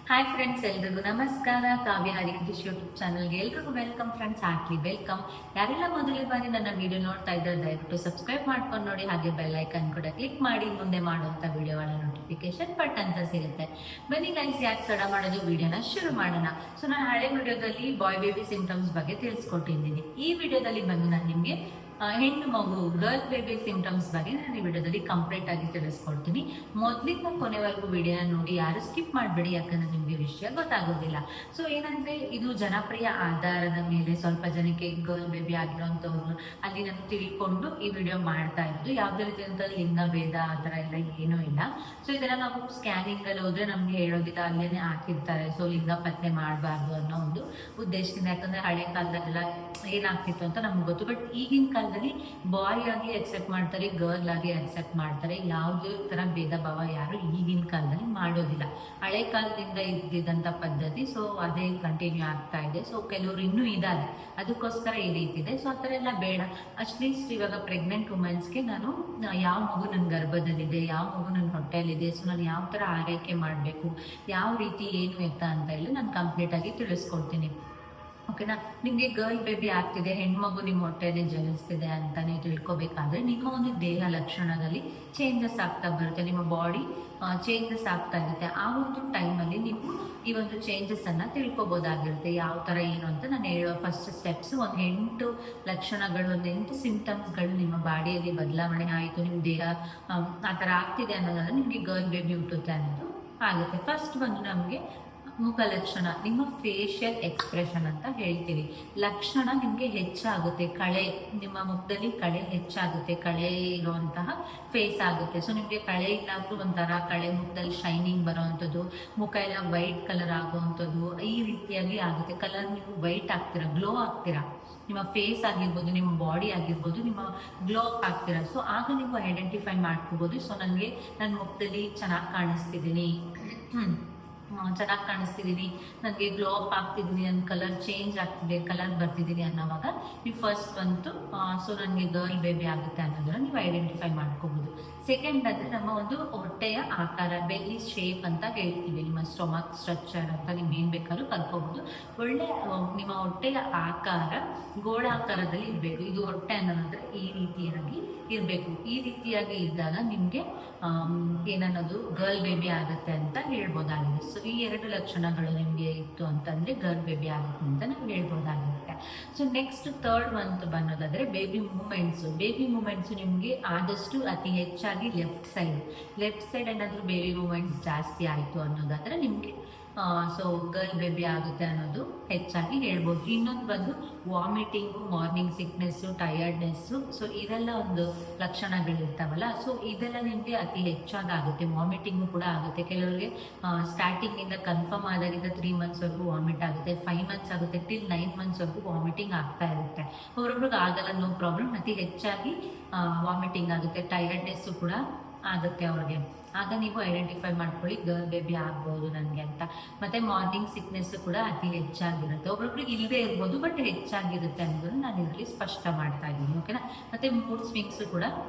Hi friends, ಎಲ್ರಿಗೂ ನಮಸ್ಕಾರ. ಕಾವ್ಯ ಹರಿಕೃಷಿ YouTube ಚಾನಲ್ಗೆ ಎಲ್ರಿಗೂ ವೆಲ್ಕಮ್ ಫ್ರೆಂಡ್ಸ್, ಹಾರ್ಟ್ಲಿ ವೆಲ್ಕಮ್. ಯಾರೆಲ್ಲ ಮೊದಲೇ ಬಾರಿ ನನ್ನ ವಿಡಿಯೋ ನೋಡ್ತಾ ಇದ್ದಾರೆ ದಯವಿಟ್ಟು ಸಬ್ಸ್ಕ್ರೈಬ್ ಮಾಡ್ಕೊಂಡು ನೋಡಿ, ಹಾಗೆ ಬೆಲ್ ಐಕನ್ ಕೂಡ ಕ್ಲಿಕ್ ಮಾಡಿ ಮುಂದೆ ಮಾಡುವಂಥ ವಿಡಿಯೋಗಳ ನೋಟಿಫಿಕೇಶನ್ ಪಟ್ ಅಂತ ಸಿಗುತ್ತೆ. ಬನ್ನಿ ಗೈಸ್, ಯಾಕೆ ತಡ ಮಾಡೋದು, ವಿಡಿಯೋನ ಶುರು ಮಾಡೋಣ. ಸೊ ನಾನು ಹಳೆ ವಿಡಿಯೋದಲ್ಲಿ ಬಾಯ್ ಬೇಬಿ ಸಿಂಪ್ಟಮ್ಸ್ ಬಗ್ಗೆ ತಿಳಿಸ್ಕೊಟ್ಟಿದ್ದೀನಿ. ಈ ವಿಡಿಯೋದಲ್ಲಿ ಬಂದು ನಾನು ನಿಮಗೆ ಹೆಣ್ಣು ಮಗು ಗರ್ಲ್ ಬೇಬಿ ಸಿಂಪ್ಟಮ್ಸ್ ಬಗ್ಗೆ ನಾನು ಈ ವಿಡಿಯೋದಲ್ಲಿ ಕಂಪ್ಲೀಟ್ ಆಗಿ ತಿಳಿಸ್ಕೊಡ್ತೀನಿ. ಮೊದಲಿಂದ ಕೊನೆವರೆಗೂ ವಿಡಿಯೋನ ನೋಡಿ, ಯಾರು ಸ್ಕಿಪ್ ಮಾಡಬೇಡಿ, ಯಾಕಂದ್ರೆ ನಿಮಗೆ ವಿಷಯ ಗೊತ್ತಾಗೋದಿಲ್ಲ. ಸೊ ಏನಂದ್ರೆ, ಇದು ಜನಪ್ರಿಯ ಆಧಾರದ ಮೇಲೆ ಸ್ವಲ್ಪ ಜನಕ್ಕೆ ಗರ್ಲ್ ಬೇಬಿ ಆಗಿರೋಂಥವ್ರು ಅಲ್ಲಿ ನಾನು ತಿಳ್ಕೊಂಡು ಈ ವಿಡಿಯೋ ಮಾಡ್ತಾ ಇರೋದು. ಯಾವುದೇ ರೀತಿಯಂತ ಲಿಂಗ ಭೇದ ಆ ಥರ ಎಲ್ಲ ಏನೂ ಇಲ್ಲ. ಸೊ ಇದೆಲ್ಲ ನಾವು ಸ್ಕ್ಯಾನಿಂಗ್ ಅಲ್ಲಿ ಹೋದ್ರೆ ನಮ್ಗೆ ಹೇಳೋದಿಲ್ಲ, ಅಲ್ಲೇನೆ ಹಾಕಿರ್ತಾರೆ. ಸೊ ಲಿಂಗ ಪತ್ತೆ ಮಾಡಬಾರ್ದು ಅನ್ನೋ ಒಂದು ಉದ್ದೇಶದಿಂದ. ಯಾಕಂದ್ರೆ ಹಳೆ ಕಾಲದಲ್ಲೆಲ್ಲ ಏನಾಗ್ತಿತ್ತು ಅಂತ ನಮ್ಗೆ ಗೊತ್ತು. ಬಟ್ ಈಗಿನ ಕಾಲದಲ್ಲಿ ಬಾಯ್ ಆಗಿ ಅಕ್ಸೆಪ್ಟ್ ಮಾಡ್ತಾರೆ, ಗರ್ಲ್ ಆಗಿ ಅಕ್ಸೆಪ್ಟ್ ಮಾಡ್ತಾರೆ. ಯಾವುದೇ ತರ ಭೇದ ಭಾವ ಯಾರು ಈಗಿನ ಕಾಲದಲ್ಲಿ ಮಾಡೋದಿಲ್ಲ. ಹಳೆ ಕಾಲದಿಂದ ಇದ್ದಿದ್ದಂಥ ಪದ್ಧತಿ, ಸೊ ಅದೇ ಕಂಟಿನ್ಯೂ ಆಗ್ತಾ ಇದೆ. ಸೊ ಕೆಲವರು ಇನ್ನೂ ಇದ್ದಾರೆ, ಅದಕ್ಕೋಸ್ಕರ ಈ ರೀತಿ ಇದೆ. ಸೊ ಆ ಥರ ಎಲ್ಲ ಬೇಡ. ಅಟ್ಲೀಸ್ಟ್ ಇವಾಗ ಪ್ರೆಗ್ನೆಂಟ್ ವುಮೆನ್ಸ್ಗೆ ನಾನು ಯಾವ ಮಗು ನನ್ನ ಗರ್ಭದಲ್ಲಿದೆ, ಯಾವ ಮಗು ನನ್ನ ಹೊಟ್ಟೆಯಲ್ಲಿದೆ, ಸೊ ನಾನು ಯಾವ ಥರ ಆರೈಕೆ ಮಾಡಬೇಕು, ಯಾವ ರೀತಿ ಏನು ಎತ್ತ ಅಂತ ಹೇಳಿ ನಾನು ಕಂಪ್ಲೀಟ್ ಆಗಿ ತಿಳಿಸ್ಕೊಡ್ತೀನಿ. ಓಕೆನಾ. ನಿಮಗೆ ಗರ್ಲ್ ಬೇಬಿ ಆಗ್ತಿದೆ, ಹೆಣ್ಮಗು ನಿಮ್ಮ ಹೊಟ್ಟೆಯಲ್ಲಿ ಜನಿಸ್ತಿದೆ ಅಂತ ನೀವು ತಿಳ್ಕೊಬೇಕಾದ್ರೆ ನಿಮ್ಮ ಒಂದು ದೇಹ ಲಕ್ಷಣದಲ್ಲಿ ಚೇಂಜಸ್ ಆಗ್ತಾ ಬರುತ್ತೆ, ನಿಮ್ಮ ಬಾಡಿ ಚೇಂಜಸ್ ಆಗ್ತಾ ಇರುತ್ತೆ. ಆ ಒಂದು ಟೈಮಲ್ಲಿ ನೀವು ಈ ಒಂದು ಚೇಂಜಸ್ಸನ್ನು ತಿಳ್ಕೊಬೋದಾಗಿರುತ್ತೆ. ಯಾವ ಥರ ಏನು ಅಂತ ನಾನು ಹೇಳುವ ಫಸ್ಟ್ ಸ್ಟೆಪ್ಸ್, ಒಂದು 8 ಲಕ್ಷಣಗಳು, ಒಂದು 8 ಸಿಂಪ್ಟಮ್ಸ್ಗಳು ನಿಮ್ಮ ಬಾಡಿಯಲ್ಲಿ ಬದಲಾವಣೆ ಆಯಿತು, ನಿಮ್ಮ ದೇಹ ಆ ಥರ ಆಗ್ತಿದೆ ಅನ್ನೋದನ್ನು ನಿಮಗೆ ಗರ್ಲ್ ಬೇಬಿ ಹುಟ್ಟುತ್ತೆ ಅನ್ನೋದು ಆಗುತ್ತೆ. ಫಸ್ಟ್ ಬಂದು ನಮಗೆ ಮುಖ ಲಕ್ಷಣ, ನಿಮ್ಮ ಫೇಶಿಯಲ್ ಎಕ್ಸ್ಪ್ರೆಷನ್ ಅಂತ ಹೇಳ್ತೀವಿ. ಲಕ್ಷಣ ನಿಮಗೆ ಹೆಚ್ಚಾಗುತ್ತೆ, ಕಳೆ ನಿಮ್ಮ ಮುಖದಲ್ಲಿ ಕಳೆ ಹೆಚ್ಚಾಗುತ್ತೆ, ಕಳೆ ಇರುವಂತಹ ಫೇಸ್ ಆಗುತ್ತೆ. ಸೊ ನಿಮಗೆ ಕಳೆ ಇಲ್ಲಾದ್ರೂ ಒಂಥರ ಕಳೆ ಮುಖದಲ್ಲಿ ಶೈನಿಂಗ್ ಬರೋವಂಥದ್ದು, ಮುಖ ಎಲ್ಲ ವೈಟ್ ಕಲರ್ ಆಗುವಂಥದ್ದು, ಈ ರೀತಿಯಾಗಿ ಆಗುತ್ತೆ. ಕಲರ್ ನೀವು ವೈಟ್ ಆಗ್ತೀರಾ, ಗ್ಲೋ ಆಗ್ತೀರಾ, ನಿಮ್ಮ ಫೇಸ್ ಆಗಿರ್ಬೋದು, ನಿಮ್ಮ ಬಾಡಿ ಆಗಿರ್ಬೋದು, ನಿಮ್ಮ ಗ್ಲೋ ಅಪ್ ಆಗ್ತೀರಾ. ಸೊ ಆಗ ನೀವು ಐಡೆಂಟಿಫೈ ಮಾಡ್ಕೋಬೋದು. ಸೊ ನನಗೆ ನನ್ನ ಮುಖದಲ್ಲಿ ಚೆನ್ನಾಗಿ ಕಾಣಿಸ್ತಿದ್ದೀನಿ, ಚೆನ್ನಾಗಿ ಕಾಣಿಸ್ತಿದ್ದೀನಿ, ನನಗೆ ಗ್ಲೋ ಅಪ್ ಆಗ್ತಿದ್ದೀನಿ, ನನ್ನ ಕಲರ್ ಚೇಂಜ್ ಆಗ್ತಿದೆ, ಕಲರ್ ಬರ್ತಿದ್ದೀನಿ ಅನ್ನೋವಾಗ ನೀವು ಫಸ್ಟ್ ಬಂತು ಸೊ ನನಗೆ ಗರ್ಲ್ ಬೇಬಿ ಆಗುತ್ತೆ ಅನ್ನೋದನ್ನ ನೀವು ಐಡೆಂಟಿಫೈ ಮಾಡ್ಕೋಬೋದು. ಸೆಕೆಂಡ್ ಅಂದರೆ ನಮ್ಮ ಒಂದು ಹೊಟ್ಟೆಯ ಆಕಾರ, ಬೆಲ್ಲಿ ಶೇಪ್ ಅಂತ ಹೇಳ್ತೀವಿ. ನಿಮ್ಮ ಸ್ಟೊಮಕ್ ಸ್ಟ್ರಕ್ಚರ್ ಅಂತ ನೀವು ಏನು ಬೇಕಾದ್ರೂ ಕಲ್ಕೋಬೋದು. ಒಳ್ಳೆ ನಿಮ್ಮ ಹೊಟ್ಟೆಯ ಆಕಾರ ಗೋಳಾಕಾರದಲ್ಲಿ ಇರಬೇಕು. ಇದು ಹೊಟ್ಟೆ ಅನ್ನೋದಂದ್ರೆ ಈ ರೀತಿಯಾಗಿ ಇರಬೇಕು. ಈ ರೀತಿಯಾಗಿ ಇದ್ದಾಗ ನಿಮಗೆ ಏನನ್ನೋದು ಗರ್ಲ್ ಬೇಬಿ ಆಗುತ್ತೆ ಅಂತ ಹೇಳ್ಬೋದಾಗಿದೆ. ಸೊ ಈ 2 ಲಕ್ಷಣಗಳು ನಿಮಗೆ ಇತ್ತು ಅಂತಂದರೆ ಗರ್ಲ್ ಬೇಬಿ ಆಗುತ್ತೆ ಅಂತ ನಾವು ಹೇಳ್ಬೋದಾಗಿರುತ್ತೆ. ಸೊ ನೆಕ್ಸ್ಟ್ ಥರ್ಡ್ ಮಂತ್ ಬನ್ನೋದಾದರೆ ಬೇಬಿ ಮೂಮೆಂಟ್ಸು. ಬೇಬಿ ಮೂಮೆಂಟ್ಸು ನಿಮಗೆ ಆದಷ್ಟು ಅತಿ ಹೆಚ್ಚಾಗಿ ಲೆಫ್ಟ್ ಸೈಡ್ ಏನಾದರೂ ಬೇಬಿ ಮೂಮೆಂಟ್ಸ್ ಜಾಸ್ತಿ ಆಯಿತು ಅನ್ನೋದಾದರೆ ನಿಮಗೆ ಸೊ ಗರ್ಲ್ ಬೇಬಿ ಆಗುತ್ತೆ ಅನ್ನೋದು ಹೆಚ್ಚಾಗಿ ಹೇಳ್ಬೋದು. ಇನ್ನೊಂದು ಬಂದು vomiting, morning sickness, tiredness. So ಇದೆಲ್ಲ ಒಂದು ಲಕ್ಷಣಗಳಿರ್ತಾವಲ್ಲ, ಸೊ ಇದೆಲ್ಲ ನಿಮಗೆ ಅತಿ ಹೆಚ್ಚಾಗಿ ಆಗುತ್ತೆ. ವಾಮಿಟಿಂಗು ಕೂಡ ಆಗುತ್ತೆ. ಕೆಲವರಿಗೆ ಸ್ಟಾರ್ಟಿಂಗಿಂದ ಕನ್ಫರ್ಮ್ ಆದಾಗಿಂದ 3 ಮಂತ್ಸ್ವರೆಗೂ ವಾಮಿಟ್ ಆಗುತ್ತೆ, 5 ಮಂತ್ಸ್ ಆಗುತ್ತೆ, ಟಿಲ್ 9 ಮಂತ್ಸ್ವರೆಗೂ ವಾಮಿಟಿಂಗ್ ಆಗ್ತಾ ಇರುತ್ತೆ. ಒಬ್ಬೊಬ್ರಿಗೆ ಆಗಲ್ಲ, ನೋ ಪ್ರಾಬ್ಲಮ್. ಅತಿ ಹೆಚ್ಚಾಗಿ ವಾಮಿಟಿಂಗ್ ಆಗುತ್ತೆ, ಟಯರ್ಡ್ನೆಸ್ಸು ಕೂಡ ಆಗುತ್ತೆ ಅವ್ರಿಗೆ. ಆಗ ನೀವು ಐಡೆಂಟಿಫೈ ಮಾಡ್ಕೊಳ್ಳಿ ಗರ್ಲ್ ಬೇಬಿ ಆಗ್ಬೋದು ನನಗೆ ಅಂತ. ಮತ್ತು ಮಾರ್ನಿಂಗ್ ಸಿಕ್ನೆಸ್ ಕೂಡ ಅತಿ ಹೆಚ್ಚಾಗಿರುತ್ತೆ. ಒಬ್ಬೊಬ್ರಿಗೆ ಇಲ್ಲದೆ ಇರ್ಬೋದು, ಬಟ್ ಹೆಚ್ಚಾಗಿರುತ್ತೆ ಅನ್ನೋದನ್ನು ನಾನು ಇದರಲ್ಲಿ ಸ್ಪಷ್ಟ ಮಾಡ್ತಾ ಇದ್ದೀನಿ. ಓಕೆನಾ. ಮತ್ತು ಮೂಡ್ ಸ್ವಿಂಗ್ಸು ಕೂಡ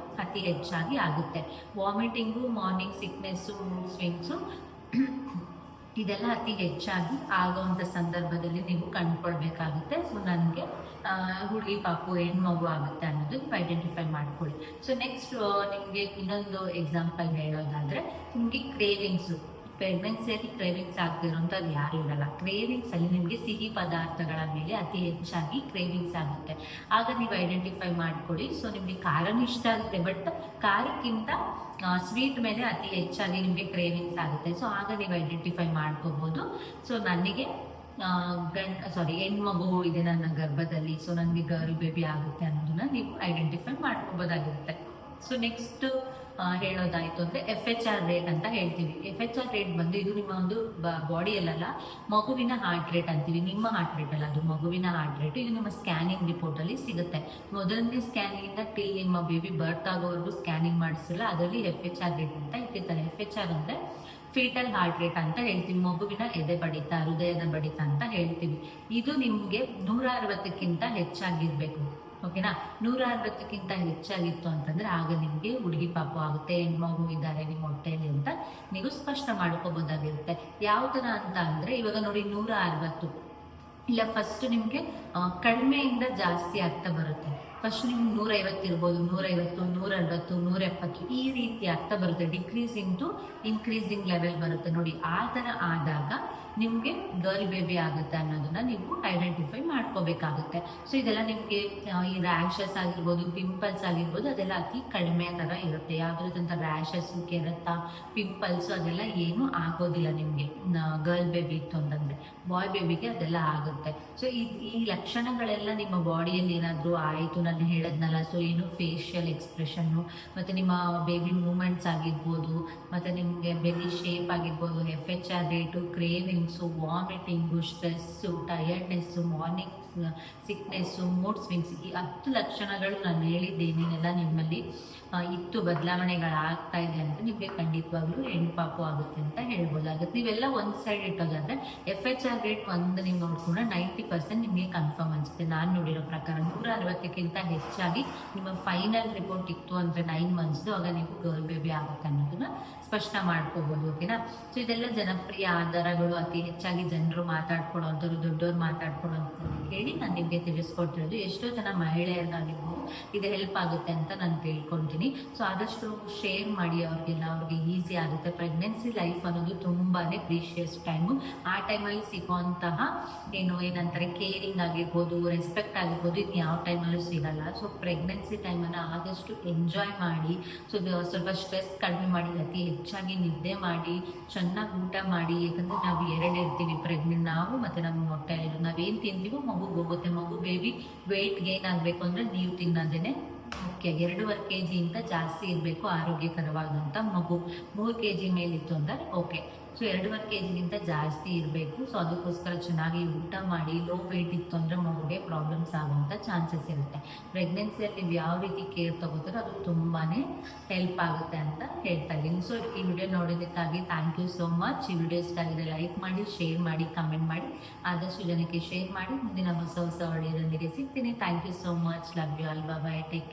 ಅತಿ ಹೆಚ್ಚಾಗಿ ಆಗುತ್ತೆ. Vomiting, morning sickness, mood swings ಇದೆಲ್ಲ ಅತಿ ಹೆಚ್ಚಾಗಿ ಆಗೋವಂಥ ಸಂದರ್ಭದಲ್ಲಿ ನೀವು ಕಂಡುಕೊಳ್ಬೇಕಾಗುತ್ತೆ. ಸೊ ನನಗೆ ಹುಡುಗಿ ಪಾಪು ಹೆಣ್ಮಗು ಆಗುತ್ತೆ ಅನ್ನೋದು ನೀವು ಐಡೆಂಟಿಫೈ ಮಾಡ್ಕೊಳ್ಳಿ. ಸೊ ನೆಕ್ಸ್ಟ್ ನಿಮಗೆ ಇನ್ನೊಂದು ಎಕ್ಸಾಂಪಲ್ ಹೇಳೋದಾದರೆ, ನಿಮಗೆ ಕ್ರೇವಿಂಗ್ಸು, ಪ್ರೆಗ್ನೆನ್ಸಿಯಲ್ಲಿ ಕ್ರೇವಿಂಗ್ಸ್ ಆಗ್ತಿರೋಂಥದ್ದು ಯಾರು ಇರಲ್ಲ. ಕ್ರೇವಿಂಗ್ಸಲ್ಲಿ ನಿಮಗೆ ಸಿಹಿ ಪದಾರ್ಥಗಳ ಮೇಲೆ ಅತಿ ಹೆಚ್ಚಾಗಿ ಕ್ರೇವಿಂಗ್ಸ್ ಆಗುತ್ತೆ. ಆಗ ನೀವು ಐಡೆಂಟಿಫೈ ಮಾಡ್ಕೊಳ್ಳಿ. ಸೊ ನಿಮಗೆ ಖಾರನೂ ಇಷ್ಟ ಆಗುತ್ತೆ, ಬಟ್ ಖಾರಕ್ಕಿಂತ ಸ್ವೀಟ್ ಮೇಲೆ ಅತಿ ಹೆಚ್ಚಾಗಿ ನಿಮಗೆ ಕ್ರೇವಿಂಗ್ಸ್ ಆಗುತ್ತೆ. ಸೊ ಆಗ ನೀವು ಐಡೆಂಟಿಫೈ ಮಾಡ್ಕೋಬೋದು. ಸೊ ನನಗೆ ಹೆಣ್ಮಗು ಇದೆ ನನ್ನ ಗರ್ಭದಲ್ಲಿ, ಸೊ ನನಗೆ ಗರ್ಲ್ ಬೇಬಿ ಆಗುತ್ತೆ ಅನ್ನೋದನ್ನ ನೀವು ಐಡೆಂಟಿಫೈ ಮಾಡ್ಕೋಬೋದಾಗಿರುತ್ತೆ. ಸೊ ನೆಕ್ಸ್ಟ್ ಹೇಳೋದಾಯಿತು ಅಂದರೆ FHR ರೇಟ್ ಅಂತ ಹೇಳ್ತೀವಿ. FHR ರೇಟ್ ಬಂದು ಇದು ನಿಮ್ಮ ಒಂದು ಬಾಡಿಯಲ್ಲ, ಮಗುವಿನ ಹಾರ್ಟ್ ರೇಟ್ ಅಂತೀವಿ. ನಿಮ್ಮ ಹಾರ್ಟ್ ರೇಟ್ ಅಲ್ಲ, ಅದು ಮಗುವಿನ ಹಾರ್ಟ್ ರೇಟ್. ಇದು ನಿಮ್ಮ ಸ್ಕ್ಯಾನಿಂಗ್ ರಿಪೋರ್ಟಲ್ಲಿ ಸಿಗುತ್ತೆ. ಮೊದಲನೇ ಸ್ಕ್ಯಾನಿಂಗಿಂದ ಟಿಲ್ ನಿಮ್ಮ ಬೇಬಿ ಬರ್ತ್ ಆಗೋವರೆಗೂ ಸ್ಕ್ಯಾನಿಂಗ್ ಮಾಡಿಸಿಲ್ಲ, ಅದರಲ್ಲಿ FHR ರೇಟ್ ಅಂತ ಇಟ್ಟಿರ್ತಾರೆ. FHR ಅಂದರೆ ಫೀಟಲ್ ಹಾರ್ಟ್ ರೇಟ್ ಅಂತ ಹೇಳ್ತೀವಿ. ಮಗುವಿನ ಎದೆ ಬಡಿತ, ಹೃದಯದ ಬಡಿತ ಅಂತ ಹೇಳ್ತೀವಿ. ಇದು ನಿಮಗೆ 160ಕ್ಕಿಂತ ಹೆಚ್ಚಾಗಿರಬೇಕು. ಓಕೆನಾ. 160ಕ್ಕಿಂತ ಹೆಚ್ಚಾಗಿತ್ತು ಅಂತಂದರೆ ಆಗ ನಿಮಗೆ ಹುಡುಗಿ ಪಾಪು ಆಗುತ್ತೆ, ಹೆಣ್ಮಗು ಇದ್ದಾರೆ ನಿಮ್ಮ ಹೊಟ್ಟೆಯಲ್ಲಿ ಅಂತ ನೀವು ಸ್ಪಷ್ಟ ಮಾಡ್ಕೋಬೋದಾಗಿರುತ್ತೆ. ಯಾವ ಥರ ಅಂತ ಅಂದರೆ ಇವಾಗ ನೋಡಿ 160 ಇಲ್ಲ ಫಸ್ಟ್ ನಿಮಗೆ ಕಡಿಮೆಯಿಂದ ಜಾಸ್ತಿ ಆಗ್ತಾ ಬರುತ್ತೆ. ಫಸ್ಟ್ ನಿಮ್ಗೆ 150 ಇರ್ಬೋದು, 150, 160, 170 ಈ ರೀತಿ ಆಗ್ತಾ ಬರುತ್ತೆ. ಡಿಕ್ರೀಸಿಂಗ್ ಟು ಇನ್ಕ್ರೀಸಿಂಗ್ ಲೆವೆಲ್ ಬರುತ್ತೆ ನೋಡಿ. ಆ ಥರ ಆದಾಗ ನಿಮಗೆ ಗರ್ಲ್ ಬೇಬಿ ಆಗುತ್ತೆ ಅನ್ನೋದನ್ನ ನೀವು ಐಡೆಂಟಿಫೈ ಮಾಡ್ಕೋಬೇಕಾಗುತ್ತೆ. ಸೊ ಇದೆಲ್ಲ ನಿಮಗೆ ಈ ರ್ಯಾಷಸ್ ಆಗಿರ್ಬೋದು, ಪಿಂಪಲ್ಸ್ ಆಗಿರ್ಬೋದು, ಅದೆಲ್ಲ ಅತಿ ಕಡಿಮೆ ಥರ ಇರುತ್ತೆ. ಯಾವುದೇ ರೀತಿಯಂಥ ರ್ಯಾಷಸ್ಸು, ಕೆರೆತ, ಪಿಂಪಲ್ಸು ಅದೆಲ್ಲ ಏನೂ ಆಗೋದಿಲ್ಲ ನಿಮಗೆ ಗರ್ಲ್ ಬೇಬಿ ಇತ್ತು ಅಂತಂದರೆ. ಬಾಯ್ ಬೇಬಿಗೆ ಅದೆಲ್ಲ ಆಗುತ್ತೆ. ಸೊ ಈ ಲಕ್ಷಣಗಳೆಲ್ಲ ನಿಮ್ಮ ಬಾಡಿಯಲ್ಲಿ ಏನಾದರೂ ಆಯಿತು, ನಾನು ಹೇಳದ್ನಲ್ಲ. ಸೊ ಏನು ಫೇಶಿಯಲ್ ಎಕ್ಸ್ಪ್ರೆಷನ್ನು ಮತ್ತು ನಿಮ್ಮ ಬೇಬಿ ಮೂಮೆಂಟ್ಸ್ ಆಗಿರ್ಬೋದು, ಮತ್ತು ನಿಮಗೆ ಬೆಲಿ ಶೇಪ್ ಆಗಿರ್ಬೋದು, FHR rate, cravings, vomiting, stress, tiredness, morning sickness, mood swings, ಈ 10 ಲಕ್ಷಣಗಳು ನಾನು ಹೇಳಿದ್ದೇನೆ ಎಲ್ಲ ನಿಮ್ಮಲ್ಲಿ ಇತ್ತು ಬದಲಾವಣೆಗಳಾಗ್ತಾ ಇದೆ ಅಂತ ನಿಮಗೆ ಖಂಡಿತವಾಗ್ಲೂ ಹೆಣ್ಣು ಪಾಪು ಆಗುತ್ತೆ ಅಂತ ಹೇಳ್ಬೋದಾಗುತ್ತೆ. ನೀವೆಲ್ಲ ಒಂದು ಸೈಡ್ ಇಟ್ಟೋದಾದರೆ FHR ರೇಟ್ ಒಂದು ನೀವು ನೋಡ್ಕೊಂಡ್ರೆ 90% ನಿಮಗೆ ಕನ್ಫರ್ಮ್ ಅನಿಸುತ್ತೆ. ನಾನು ನೋಡಿರೋ ಪ್ರಕಾರ 160ಕ್ಕಿಂತ ಹೆಚ್ಚಾಗಿ ನಿಮ್ಮ ಫೈನಲ್ ರಿಪೋರ್ಟ್ ಇತ್ತು ಅಂದರೆ 9 ಮಂತ್ಸ್ದು, ಆಗ ನೀವು ಗರ್ಲ್ ಬೇಬಿ ಆಗುತ್ತೆ ಅನ್ನೋದನ್ನ ಸ್ಪಷ್ಟ ಮಾಡ್ಕೋಬೋದು. ಓಕೆನಾ. ಸೊ ಇದೆಲ್ಲ ಜನಪ್ರಿಯ ಆಧಾರಗಳು, ಅತಿ ಹೆಚ್ಚಾಗಿ ಜನರು ಮಾತಾಡ್ಕೊಳ್ಳೋಂಥವ್ರು, ದೊಡ್ಡವ್ರು ಮಾತಾಡ್ಕೊಳ್ಳೋಂಥವ್ರು ಕೇಳಿ ನಾನು ನಿಮಗೆ ತಿಳಿಸ್ಕೊಟ್ಟಿರೋದು. ಎಷ್ಟೋ ಜನ ಮಹಿಳೆಯರಿಗಾಗಿರ್ಬೋದು ಇದು ಹೆಲ್ಪ್ ಆಗುತ್ತೆ ಅಂತ ನಾನು ತಿಳ್ಕೊಳ್ತೀನಿ. ಸೊ ಆದಷ್ಟು ಶೇರ್ ಮಾಡಿ ಅವ್ರಿಗೆಲ್ಲ, ಅವ್ರಿಗೆ ಈಸಿ ಆಗುತ್ತೆ. ಪ್ರೆಗ್ನೆನ್ಸಿ ಲೈಫ್ ಅನ್ನೋದು ತುಂಬಾ ಪ್ರೀಶಿಯಸ್ ಟೈಮು. ಆ ಟೈಮಲ್ಲಿ ಸಿಗೋಂತಹ ಏನಂತಾರೆ ಕೇರಿಂಗ್ ಆಗಿರ್ಬೋದು, ರೆಸ್ಪೆಕ್ಟ್ ಆಗಿರ್ಬೋದು, ಇದು ಯಾವ ಟೈಮಲ್ಲೂ ಸಿಗಲ್ಲ. ಸೊ ಪ್ರೆಗ್ನೆನ್ಸಿ ಟೈಮನ್ನು ಆದಷ್ಟು ಎಂಜಾಯ್ ಮಾಡಿ. ಸೊ ಸ್ವಲ್ಪ ಸ್ಟ್ರೆಸ್ ಕಡಿಮೆ ಮಾಡಿ, ಅತಿ ಹೆಚ್ಚಾಗಿ ನಿದ್ದೆ ಮಾಡಿ, ಚೆನ್ನಾಗಿ ಊಟ ಮಾಡಿ. ಯಾಕಂದರೆ ನಾವು 2 ಇರ್ತೀವಿ ಪ್ರೆಗ್ನೆಂಟ್, ನಾವು ಮತ್ತು ನಮ್ಮ ಹೊಟ್ಟೆಯಲ್ಲಿರೋದು. ನಾವೇನು ತಿಂತೀವೋ ಮಗುಗೆ ಹೋಗುತ್ತೆ. ಮಗು ಬೇಬಿ ವೆಯ್ಟ್ ಗೇನ್ ಆಗಬೇಕು ಅಂದರೆ ನೀವು ತಿನ್ನೋದೇ ಮುಖ್ಯ. 2.5 kg ಜಾಸ್ತಿ ಇರಬೇಕು ಆರೋಗ್ಯಕರವಾದಂಥ ಮಗು. 3 kg ಮೇಲಿತ್ತು ಅಂದರೆ ಓಕೆ. ಸೊ 2.5 kg ಜಾಸ್ತಿ ಇರಬೇಕು. ಸೊ ಅದಕ್ಕೋಸ್ಕರ ಚೆನ್ನಾಗಿ ಊಟ ಮಾಡಿ. ಲೋ ವೆಯ್ಟ್ ಇತ್ತು ಅಂದರೆ ಮಗುಗೆ ಪ್ರಾಬ್ಲಮ್ಸ್ ಆಗುವಂಥ ಚಾನ್ಸಸ್ ಇರುತ್ತೆ. ಪ್ರೆಗ್ನೆನ್ಸಿಯಲ್ಲಿ ನೀವು ಯಾವ ರೀತಿ ಕೇರ್ ತಗೋತಾರೋ ಅದು ತುಂಬಾ ಹೆಲ್ಪ್ ಆಗುತ್ತೆ ಅಂತ ಹೇಳ್ತಾ ಇದ್ದೀನಿ. ಸೊ ಈ ವಿಡಿಯೋ ನೋಡೋದಕ್ಕಾಗಿ ಥ್ಯಾಂಕ್ ಯು ಸೋ ಮಚ್. ಈ ವಿಡಿಯೋ ಇಷ್ಟ ಆಗಿದೆ ಲೈಕ್ ಮಾಡಿ, ಶೇರ್ ಮಾಡಿ, ಕಮೆಂಟ್ ಮಾಡಿ. ಆದಷ್ಟು ಜನಕ್ಕೆ ಶೇರ್ ಮಾಡಿ. ಮುಂದಿನ ಹೊಸ ವಿಡಿಯೋದೊಂದಿಗೆ ಸಿಗ್ತೀನಿ. Thank you so much. Love you all. Bye. Take